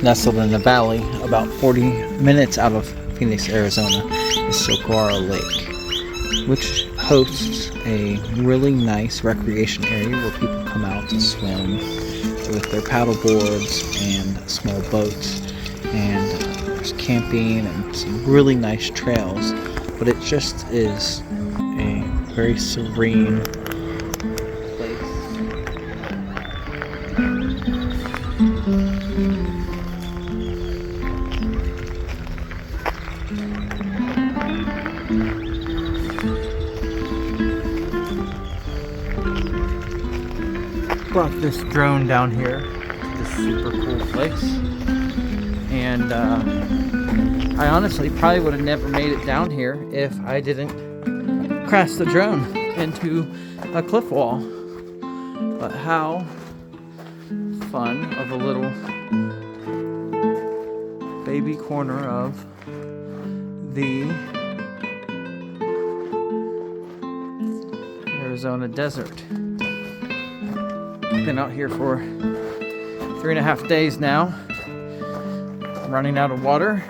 Nestled in the valley, about 40 minutes out of Phoenix, Arizona, is Saguaro Lake, which hosts a really nice recreation area where people come out to swim with their paddle boards and small boats, and there's camping and some really nice trails, but it just is a very serene place. Brought this drone down here to this super cool place, and I honestly probably would have never made it down here if I didn't crash the drone into a cliff wall. But how fun of a little baby corner of the Arizona desert. Been out here for 3.5 days now. I'm running out of water.